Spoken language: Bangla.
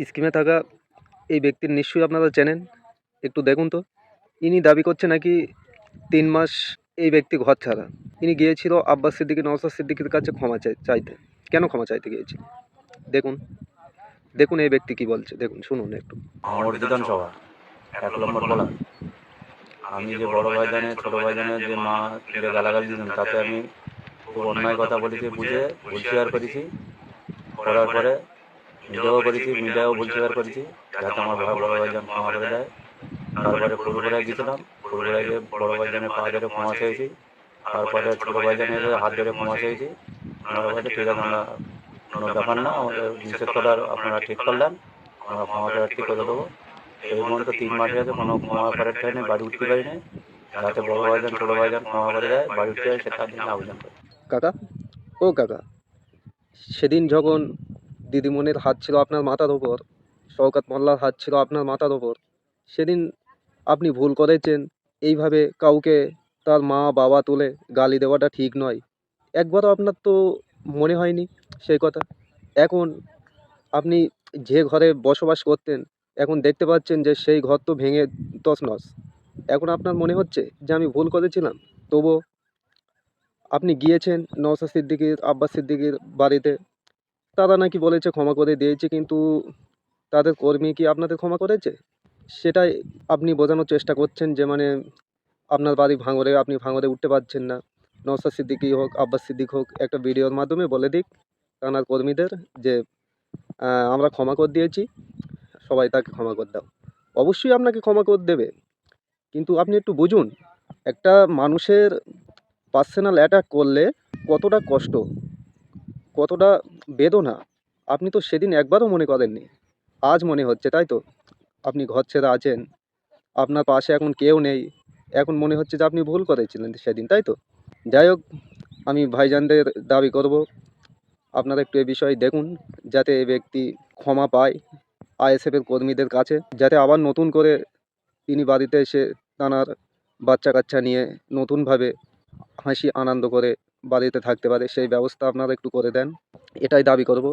স্কিমে থাকা এই ব্যক্তির নিশ্চয়ই আপনারা চেনেন। একটু দেখুন তো। ইনি দাবি করছে নাকি ৩ মাস এই ব্যক্তি ঘর ছাড়া। ইনি গিয়েছিল আব্বাস সিদ্দিকী, নওশাদ সিদ্দিকীর কাছে ক্ষমা চাইতে। কেন ক্ষমা চাইতে গিয়েছিল? দেখুন, দেখুন এই ব্যক্তি কি বলছে, দেখুন, শুনুন একটু। আমার বিধানসভা ১ নম্বর ব্লক। আমি যে বড় ভাইজানের ছোট ভাইজানের যে মা যে গালাগালি দিতেন তাতে আমি খুব অন্যায় কথা বলেছি, বুঝে ভুল স্বীকার করেছি। করার পরে ভিডিও করেছি, মিডিয়াও ভুল স্বীকার করেছি, যাতে আমার বড় ভাইজান ক্ষমা করে দেয়। তারপরে ফুলপুরায় গেছিলাম, ফুলপুরায় গিয়ে বড় ভাইজানের পা ধরে ক্ষমা চেয়েছি। তারপরে ছোটো ভাইজানের হাত ধরে ক্ষমা চেয়েছি। ওনারা বলছে ঠিক আছে, আমরা কোনো ব্যাপার না, আমাদের নিষেধ করার আপনারা ঠিক করলেন, আমরা ক্ষমা প্রার্থী করে দেবো। এই পর্যন্ত ৩ মাস গেছে, কোনো ক্ষমা প্রার্থী হয়নি, বাড়ি উঠতে পারিনি। যাতে বড় ভাইজান ছোটো ভাইজান ক্ষমা করে দেয়, বাড়ি উঠতে হয়, সেটার জন্য আবেদন করি। কাকা, ও কাকা, সেদিন যখন দিদিমণির হাত ছিল আপনার মাথার ওপর, শওকত মোল্লার হাত ছিল আপনার মাথার ওপর, সেদিন আপনি ভুল করেছেন। এইভাবে কাউকে তার মা বাবা তুলে গালি দেওয়াটা ঠিক নয়। একবারও আপনার তো মনে হয়নি সেই কথা? এখন আপনি যে ঘরে বসবাস করতেন, এখন দেখতে পাচ্ছেন যে সেই ঘর তো ভেঙে তছনছ। এখন আপনার মনে হচ্ছে যে আমি ভুল করেছিলাম? তবুও আপনি গিয়েছেন নওশাদ সিদ্দিকীর, আব্বাস সিদ্দিকীর বাড়িতে। তারা নাকি বলেছে ক্ষমা করে দিয়েছে, কিন্তু তাদের কর্মী কি আপনাদের ক্ষমা করেছে? সেটাই আপনি বোঝানোর চেষ্টা করছেন যে মানে আপনার বাড়ি ভাঙড়ে, আপনি ভাঙড়ে উঠতে পারছেন না। নওশাদ সিদ্দিকী হোক, আব্বাস সিদ্দিক হোক, একটা ভিডিওর মাধ্যমে বলে দিক তাঁর কর্মীদের যে আমরা ক্ষমা করে দিয়েছি, সবাই তাকে ক্ষমা করে দাও। অবশ্যই আপনাকে ক্ষমা করে দেবে, কিন্তু আপনি একটু বুঝুন, একটা মানুষের পার্সোনাল অ্যাটাক করলে কতটা কষ্ট, কতটা বেদনা আপনি তো সেদিন একবারও মনে করেননি। আজ মনে হচ্ছে, তাই তো? আপনি ঘর ছেড়ে আছেন, আপনার পাশে এখন কেউ নেই, এখন মনে হচ্ছে যে আপনি ভুল করেছিলেন সেদিন, তাই তো? যাই হোক, আমি ভাইজানদের দাবি করব, আপনারা একটু এ বিষয়ে দেখুন, যাতে এই ব্যক্তি ক্ষমা পায় আইএসএফের কর্মীদের কাছে, যাতে আবার নতুন করে তিনি বাড়িতে এসে তাঁর বাচ্চা কাচ্চা নিয়ে নতুনভাবে হাসি আনন্দ করে বাড়িতে থাকতে পারে, সেই ব্যবস্থা আপনারা একটু করে দেন, এটাই দাবি করব।